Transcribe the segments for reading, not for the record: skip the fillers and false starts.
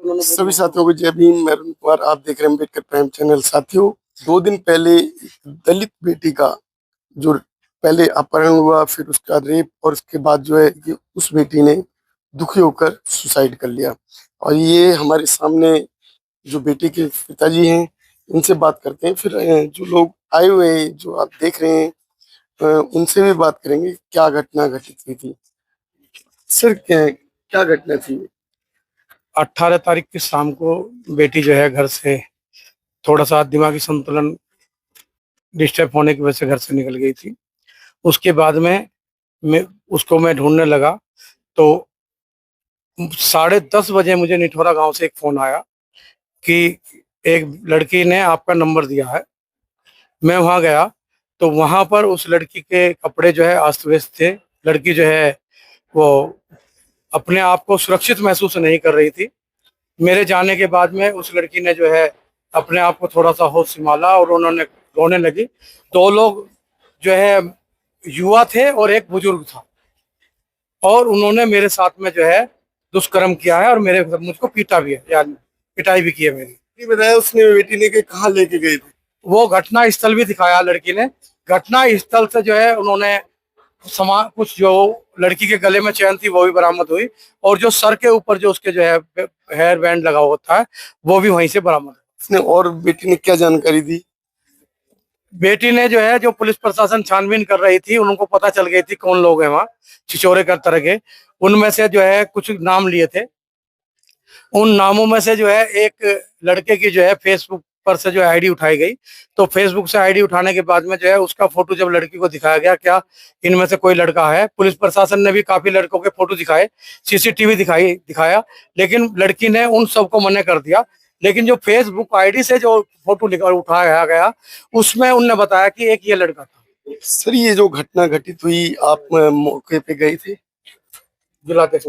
सभी साथियों को जय भीम। मैं अरुण कुमार, आप देख रहे हैं अम्बेडकर प्राइम चैनल। साथियों, 2 दिन पहले एक दलित बेटी का जो पहले अपहरण हुआ, फिर उसका रेप, और उसके बाद जो है कि उस बेटी ने दुखी होकर सुसाइड कर लिया। और ये हमारे सामने जो बेटी के पिताजी हैं, इनसे बात करते हैं। फिर जो लोग आए हुए हैं, जो आप देख रहे हैं, उनसे भी बात करेंगे क्या घटना घटित हुई थी। सर, क्या क्या घटना थी? 18 तारीख की शाम को बेटी जो है घर से थोड़ा सा दिमागी संतुलन डिस्टर्ब होने की वजह से घर से निकल गई थी। उसके बाद में मैं ढूंढने लगा तो 10:30 बजे मुझे निठोरा गांव से एक फोन आया कि एक लड़की ने आपका नंबर दिया है। मैं वहां गया तो वहां पर उस लड़की के कपड़े जो है अस्त व्यस्त थे। लड़की जो है वो अपने आप को सुरक्षित महसूस नहीं कर रही थी। मेरे जाने के बाद में उस लड़की ने जो है अपने आप को थोड़ा सा होश संभाला और उन्होंने रोने लगी। 2 लोग जो है युवा थे और एक बुजुर्ग था, और उन्होंने मेरे साथ में जो है दुष्कर्म किया है और मुझको पीटा भी है, यार पिटाई भी की है मेरी। नहीं बताया उसने बेटी ने कि कहाँ लेके गए थे? वो घटना स्थल भी दिखाया लड़की ने। घटना स्थल से जो है उन्होंने कुछ जो लड़की के गले में चैन थी वो भी बरामद हुई, और जो सर के ऊपर जो उसके जो है हेयर बैंड लगा होता है वो भी वहीं से बरामद हुआ। उसने और बेटी ने क्या जानकारी दी? बेटी ने जो है, जो पुलिस प्रशासन छानबीन कर रही थी, उनको पता चल गई थी कौन लोग हैं वहाँ छिछोरे कर तरह के। उनमें से जो है कुछ नाम लिए थे। उन नामों में से जो है एक लड़के की जो है फेसबुक पर से जो आईडी उठाई गई। तो फेसबुक से आईडी उठाने के बाद में जो है उसका फोटो जब लड़की को दिखाया गया, क्या इनमें से कोई लड़का है। पुलिस प्रशासन ने भी काफी लड़कों के फोटो दिखाए, सीसीटीवी दिखाया, लेकिन लड़की ने उन सबको मना कर दिया। लेकिन जो फेसबुक आईडी से जो फोटो उठाया गया, उसमें उनने बताया कि एक ये लड़का था। सर, ये जो घटना घटित हुई, आप मौके पे गए थे? जिलाध्यक्ष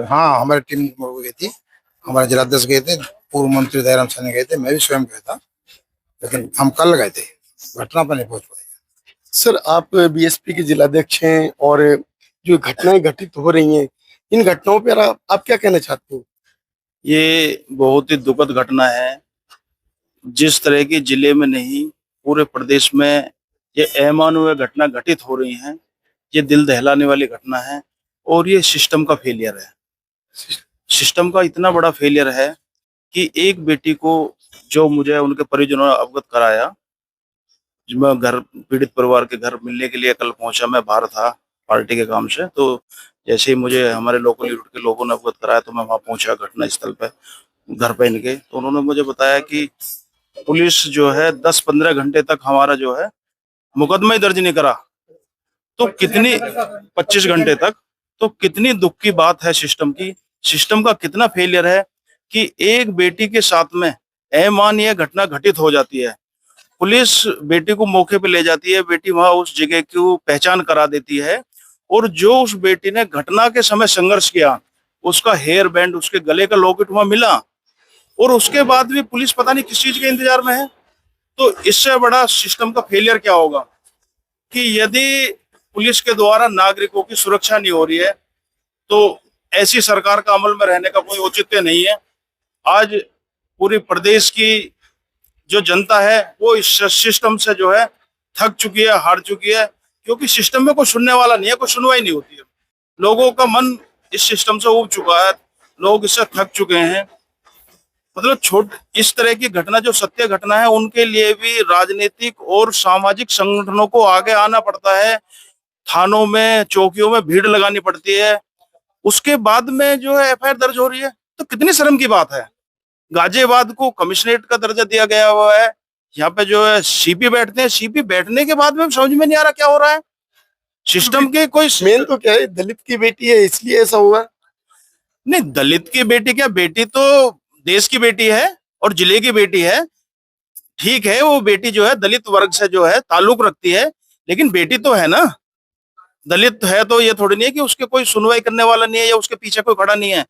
हाँ, हमारी टीम गई थी। हमारे जिलाध्यक्ष गए थे, पूर्व मंत्री दयाराम साहनी गए थे, मैं भी स्वयं गया था, लेकिन हम कल गए थे, घटना पर नहीं पहुंच पाए। सर, आप बीएसपी के जिलाध्यक्ष हैं, और जो घटनाएं घटित हो रही हैं, इन घटनाओं पर आप क्या कहना चाहते हैं? ये बहुत ही दुखद घटना है। जिस तरह की जिले में नहीं, पूरे प्रदेश में ये अमानवीय घटना घटित हो रही हैं, ये दिल दहलाने वाली घटना है। और ये सिस्टम का फेलियर है। सिस्टम का इतना बड़ा फेलियर है कि एक बेटी को, जो मुझे उनके परिजनों ने अवगत कराया, मैं घर पीड़ित परिवार के घर मिलने के लिए कल पहुंचा। मैं बाहर था पार्टी के काम से, तो जैसे ही मुझे हमारे लोकल यूनिट के लोगों ने अवगत कराया तो मैं वहां पहुंचा घटना स्थल पे, घर पे इनके। तो उन्होंने मुझे बताया कि पुलिस जो है 10-15 घंटे तक हमारा जो है मुकदमा ही दर्ज नहीं करा। तो कितनी 25 घंटे तक, तो कितनी दुख की बात है सिस्टम की। सिस्टम का कितना फेलियर है कि एक बेटी के साथ में अमानवीय घटना घटित हो जाती है। पुलिस बेटी को मौके पे ले जाती है, बेटी वहां उस जगह की पहचान करा देती है, और जो उस बेटी ने घटना के समय संघर्ष किया, उसका हेयर बैंड, उसके गले का लॉकेट वहां मिला, और उसके बाद भी पुलिस पता नहीं किस चीज के इंतजार में है। तो इससे बड़ा सिस्टम का फेलियर क्या होगा कि यदि पुलिस के द्वारा नागरिकों की सुरक्षा नहीं हो रही है, तो ऐसी सरकार का अमल में रहने का कोई औचित्य नहीं है। आज पूरे प्रदेश की जो जनता है वो इस सिस्टम से जो है थक चुकी है, हार चुकी है, क्योंकि सिस्टम में कोई सुनने वाला नहीं है, कोई सुनवाई नहीं होती है। लोगों का मन इस सिस्टम से उब चुका है, लोग इससे थक चुके हैं। मतलब इस तरह की घटना, जो सत्य घटना है, उनके लिए भी राजनीतिक और सामाजिक संगठनों को आगे आना पड़ता है। थानों में, चौकियों में भीड़ लगानी पड़ती है, उसके बाद में जो है एफआईआर दर्ज हो रही है। तो कितनी शर्म की बात है। गाजियाबाद को कमिश्नरेट का दर्जा दिया गया हुआ है, यहाँ पे जो है सीपी बैठते हैं, सीपी बैठने के बाद में समझ में नहीं आ रहा क्या हो रहा है सिस्टम के। कोई मेन तो क्या है, दलित की बेटी है इसलिए ऐसा हुआ। नहीं, दलित की बेटी क्या, बेटी तो देश की बेटी है और जिले की बेटी है। ठीक है, वो बेटी जो है दलित वर्ग से जो है ताल्लुक रखती है, लेकिन बेटी तो है ना। दलित है तो ये थोड़ी नहीं है कि उसके कोई सुनवाई करने वाला नहीं है या उसके पीछे कोई खड़ा नहीं है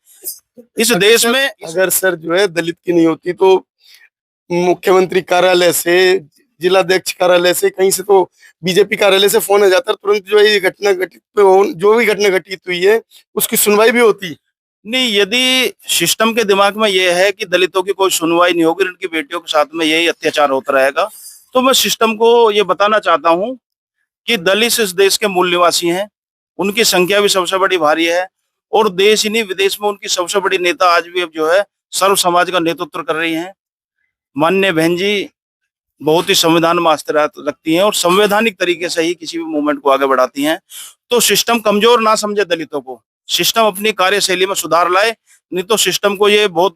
इस देश में। अगर सर जो है दलित की नहीं होती तो मुख्यमंत्री कार्यालय से, जिलाध्यक्ष कार्यालय से, कहीं से तो बीजेपी कार्यालय से फोन आ जाता, तुरंत जो है ये घटना घटित, जो भी घटना घटित हुई है उसकी सुनवाई भी होती। नहीं, यदि सिस्टम के दिमाग में ये है कि दलितों की कोई सुनवाई नहीं होगी, उनकी बेटियों के साथ में यही अत्याचार होता रहेगा, तो मैं सिस्टम को ये बताना चाहता हूँ कि दलित इस देश के मूल निवासी हैं, उनकी संख्या भी सबसे बड़ी भारी है, और देश ही नहीं विदेश में उनकी सबसे बड़ी नेता आज भी अब जो है सर्व समाज का नेतृत्व कर रही हैं। माननीय बहन जी बहुत ही संविधान में आस्था रखती हैं और संवैधानिक तरीके से ही किसी भी मूवमेंट को आगे बढ़ाती हैं। तो सिस्टम कमजोर ना समझे दलितों को, सिस्टम अपनी कार्यशैली में सुधार लाए, नहीं तो सिस्टम को ये बहुत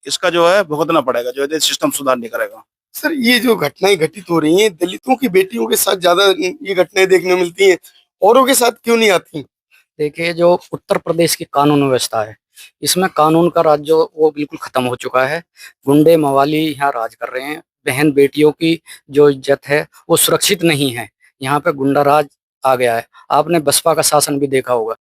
इसका जो है भुगतना पड़ेगा, जो है सिस्टम सुधार नहीं करेगा। सर ये जो घटनाएं घटित हो रही हैं दलितों की बेटियों के साथ ज्यादा ये घटनाएं देखने को मिलती हैं, औरों के साथ क्यों नहीं आती? देखिए, जो उत्तर प्रदेश की कानून व्यवस्था है, इसमें कानून का राज जो वो बिल्कुल खत्म हो चुका है। गुंडे मवाली यहाँ राज कर रहे हैं। बहन बेटियों की जो इज्जत है वो सुरक्षित नहीं है। यहाँ पे गुंडा राज आ गया है। आपने बसपा का शासन भी देखा होगा।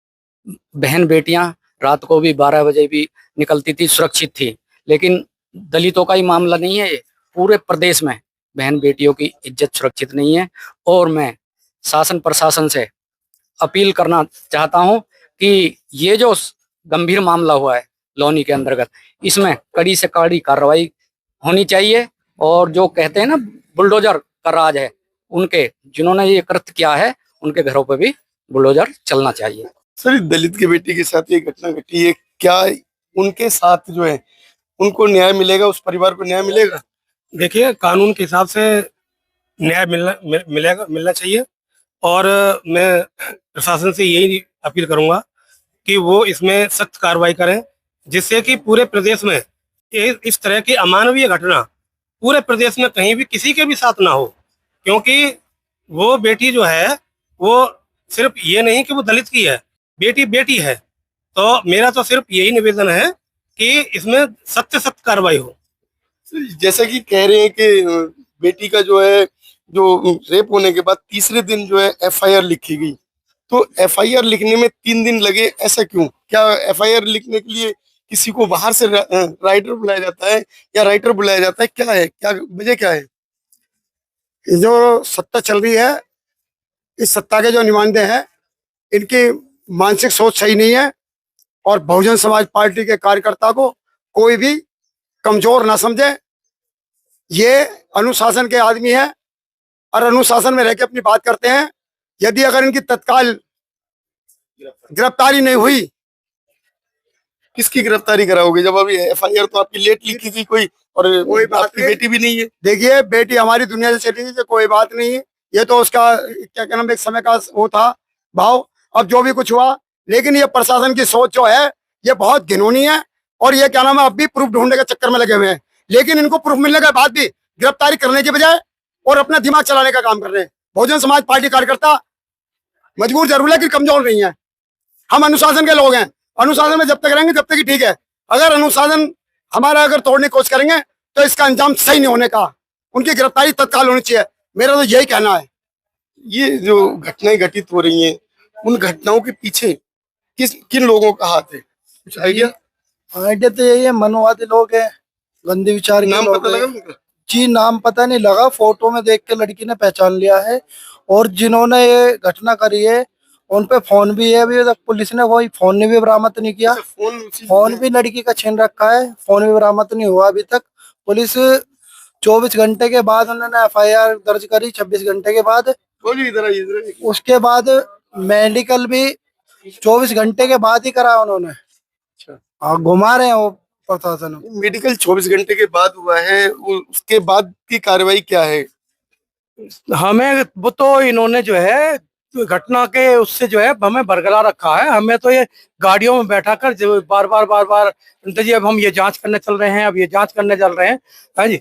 बहन बेटियां रात को भी 12 बजे भी निकलती थी, सुरक्षित थी। लेकिन दलितों का ही मामला नहीं है, ये पूरे प्रदेश में बहन बेटियों की इज्जत सुरक्षित नहीं है। और मैं शासन प्रशासन से अपील करना चाहता हूं कि ये जो गंभीर मामला हुआ है लौनी के अंतर्गत, इसमें कड़ी से कड़ी कार्रवाई होनी चाहिए। और जो कहते हैं ना बुलडोजर का राज है, उनके जिन्होंने ये कृत्य किया है उनके घरों पे भी बुलडोजर चलना चाहिए। सर दलित की बेटी के साथ ये घटना घटी है, क्या उनके साथ जो है उनको न्याय मिलेगा, उस परिवार को न्याय मिलेगा? देखिए, कानून के हिसाब से न्याय मिलना चाहिए। और मैं प्रशासन से यही अपील करूंगा कि वो इसमें सख्त कार्रवाई करें, जिससे कि पूरे प्रदेश में इस तरह की अमानवीय घटना पूरे प्रदेश में कहीं भी किसी के भी साथ ना हो। क्योंकि वो बेटी जो है वो सिर्फ ये नहीं कि वो दलित की है, बेटी बेटी है। तो मेरा तो सिर्फ यही निवेदन है कि इसमें सख्त से सख्त कार्रवाई हो। जैसा कि कह रहे हैं कि बेटी का जो है जो रेप होने के बाद तीसरे दिन जो है एफआईआर लिखी गई, तो एफआईआर लिखने में 3 दिन लगे, ऐसा क्यों? क्या एफआईआर लिखने के लिए किसी को बाहर से राइटर बुलाया जाता है या राइटर बुलाया जाता है? क्या है, क्या वजह क्या है? जो सत्ता चल रही है, इस सत्ता के जो नुमाइंदे हैं, इनकी मानसिक सोच सही नहीं है। और बहुजन समाज पार्टी के कार्यकर्ता को कोई भी कमजोर ना समझे। ये अनुशासन के आदमी है और अनुशासन में रह के अपनी बात करते हैं। यदि अगर इनकी तत्काल गिरफ्तारी नहीं हुई, किसकी गिरफ्तारी कराओगे जब अभी एफआईआर तो आपकी लेट लिखी थी कोई, और कोई बात आपकी नहीं। बेटी भी नहीं है। देखिए बेटी हमारी दुनिया से चली गई, कोई बात नहीं है। ये तो उसका क्या कहना, एक समय का वो था भाव। अब जो भी कुछ हुआ, लेकिन ये प्रशासन की सोच जो है ये बहुत घिनौनी है। और ये क्या नाम है, अब भी प्रूफ ढूंढने के चक्कर में लगे हुए हैं। लेकिन इनको प्रूफ मिलने के बाद भी गिरफ्तारी करने के बजाय और अपना दिमाग चलाने का काम कर रहे हैं। बहुजन समाज पार्टी कार्यकर्ता मजबूर जरूर है कि कमजोर नहीं है। हम अनुशासन के लोग हैं, अनुशासन में जब तक रहेंगे जब तक ही ठीक है। अगर अनुशासन हमारा अगर तोड़ने की कोशिश करेंगे तो इसका अंजाम सही नहीं होने का। उनकी गिरफ्तारी तत्काल होनी चाहिए, मेरा तो यही कहना है। ये जो घटनाएं घटित हो रही हैं, उन घटनाओं के पीछे किन लोगों का हाथ है, कुछ आइडिया? आइडिया तो यही है, मनोवादी लोग हैं, गंदे विचार के नाम लोग पता हैं। लगा उनका? जी, नाम पता नहीं लगा, फोटो में देख के लड़की ने पहचान लिया है। और जिन्होंने ये घटना करी है उन पे फोन भी है, अभी तक पुलिस ने कोई फोन भी बरामद नहीं किया। फोन भी लड़की का छीन रखा है, फोन भी बरामद नहीं हुआ अभी तक। पुलिस 24 घंटे के बाद उन्होंने एफआईआर दर्ज करी, 26 घंटे के बाद। इधर उसके बाद मेडिकल भी 24 घंटे के बाद ही करा उन्होंने। हाँ, घुमा रहे हैं वो प्रशासन। मेडिकल 24 घंटे के बाद हुआ है, उसके बाद की कार्रवाई क्या है? हमें वो तो इन्होंने जो है घटना के उससे जो है हमें बरगला रखा है। हमें तो ये गाड़ियों में बैठा कर जो बार बार जी अब हम ये जांच करने चल रहे हैं, अब ये जांच करने चल रहे हैं। हाँ जी,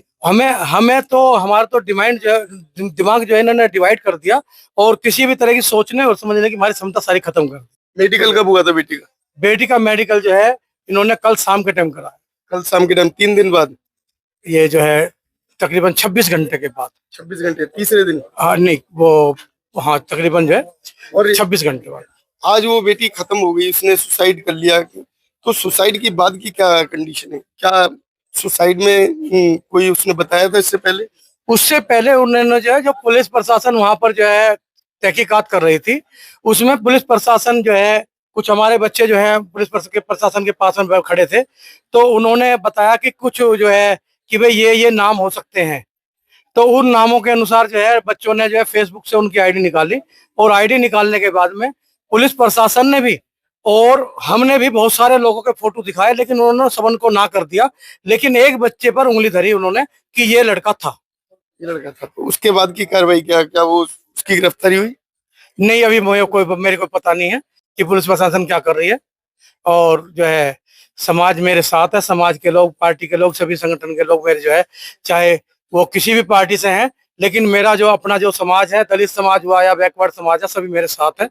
हमें तो हमारा तो डिमांड जो है, दिमाग जो है इन्होंने डिवाइड कर दिया और किसी भी तरह की सोचने और समझने की हमारी क्षमता सारी खत्म कर दी। मेडिकल कब हुआ था बेटी का? बेटी का मेडिकल जो है इन्होंने कल शाम के टाइम करा। कल शाम के टाइम, 3 दिन बाद? ये जो है तकरीबन 26 घंटे के बाद। 26 घंटे तीसरे दिन? हाँ नहीं, वो हाँ तकरीबन जो है और 26 घंटे बाद। आज वो बेटी खत्म हो गई, उसने सुसाइड कर लिया, तो सुसाइड की बाद की क्या कंडीशन है? क्या सुसाइड में कोई उसने बताया था इससे पहले? उससे पहले उन्होंने जो है, जो पुलिस प्रशासन वहां पर जो है तहकीकात कर रही थी, उसमें पुलिस प्रशासन जो है कुछ हमारे बच्चे जो है पुलिस के प्रशासन के पास में खड़े थे, तो उन्होंने बताया कि कुछ जो है कि भाई ये नाम हो सकते हैं। तो उन नामों के अनुसार जो है बच्चों ने जो है फेसबुक से उनकी आईडी निकाली, और आईडी निकालने के बाद में पुलिस प्रशासन ने भी और हमने भी बहुत सारे लोगों के फोटो दिखाए, लेकिन उन्होंने सबन को ना कर दिया। लेकिन एक बच्चे पर उंगली धरी उन्होंने कि ये लड़का था। ये लड़का था, तो उसके बाद की कार्रवाई क्या वो उसकी गिरफ्तारी हुई? नहीं, अभी मेरे को पता नहीं है कि पुलिस प्रशासन क्या कर रही है। और जो है समाज मेरे साथ है, समाज के लोग, पार्टी के लोग, सभी संगठन के लोग मेरे जो है, चाहे वो किसी भी पार्टी से हैं, लेकिन मेरा जो अपना जो समाज है, दलित समाज हुआ या बैकवर्ड समाज है, सभी मेरे साथ है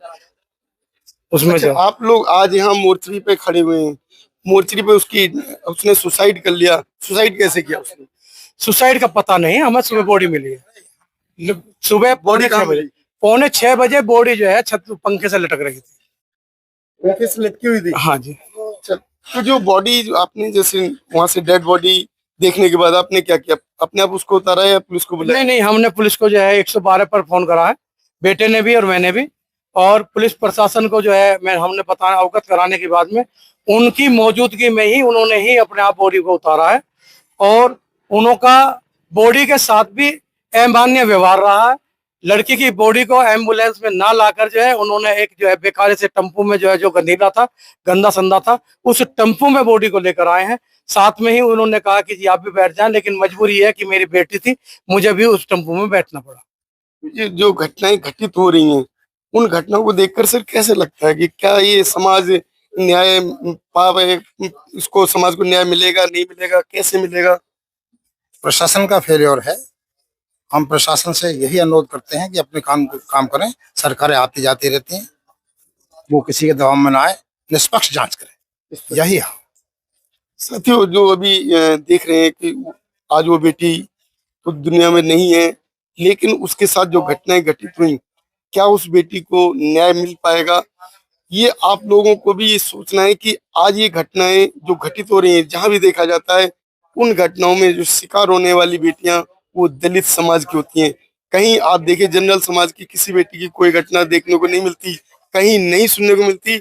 उसमें। अच्छा, जो आप लोग आज यहाँ मोर्चरी पे खड़े हुए हैं, मोर्चरी पे उसने सुसाइड कर लिया, सुसाइड कैसे किया उसने? सुसाइड का पता नहीं, हमें सुबह बॉडी मिली है, सुबह बॉडी कहाँ मिली? पौने 6 बजे बॉडी जो है छत पंखे से लटक रही थी। ऑफिस लटकी हुई थी? हाँ जी। अच्छा, तो जो बॉडी आपने जैसे वहां से डेड बॉडी देखने के बाद आपने क्या किया? अपने आप उसको उतारा या पुलिस को बुलाया? नहीं, हमने पुलिस को जो है 112 पर फोन करा है, बेटे ने भी और मैंने भी। और पुलिस प्रशासन को जो है हमने बताया, अवगत कराने के बाद में उनकी मौजूदगी में ही उन्होंने ही अपने आप बॉडी को उतारा है। और उनका बॉडी के साथ भी अमान्य व्यवहार रहा है। लड़की की बॉडी को एम्बुलेंस में ना लाकर जो है उन्होंने एक जो है बेकार से टेम्पो में जो है, जो गंदीला था, गंदा संदा था, उस टेम्पो में बॉडी को लेकर आए हैं। साथ में ही उन्होंने कहा कि जी आप भी बैठ जाएं, लेकिन मजबूरी है कि मेरी बेटी थी, मुझे भी उस टेम्पो में बैठना पड़ा। ये जो घटनाएं घटित हो रही हैं, उन घटनाओं को देखकर सर कैसे लगता है कि क्या ये समाज न्याय पावे? इसको समाज को न्याय मिलेगा, नहीं मिलेगा, कैसे मिलेगा? प्रशासन का फेलियर है। हम प्रशासन से यही अनुरोध करते हैं कि अपने काम करें। सरकारें आती जाती रहती हैं, वो किसी के दबाव में ना आए, निष्पक्ष जांच करें, यही है। साथियों, जो अभी देख रहे हैं कि आज वो बेटी तो दुनिया में नहीं है, लेकिन उसके साथ जो घटनाएं घटित हुई, क्या उस बेटी को न्याय मिल पाएगा? ये आप लोगों को भी ये सोचना है कि आज ये घटनाएं जो घटित हो रही हैं, जहां भी देखा जाता है, उन घटनाओं में जो शिकार होने वाली बेटियां वो दलित समाज की होती हैं। कहीं आप देखिए जनरल समाज की किसी बेटी की कोई घटना देखने को नहीं मिलती, कहीं नहीं सुनने को मिलती।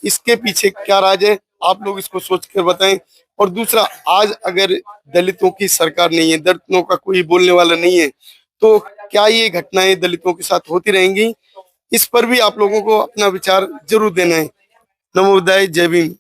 इसके पीछे क्या राज है, आप लोग इसको सोच कर बताएं। और दूसरा, आज अगर दलितों की सरकार नहीं है, दलितों का कोई बोलने वाला नहीं है, तो क्या ये घटनाएं दलितों के साथ होती रहेंगी? इस पर भी आप लोगों को अपना विचार जरूर देना है। नमो बुद्धाय, जय भीम।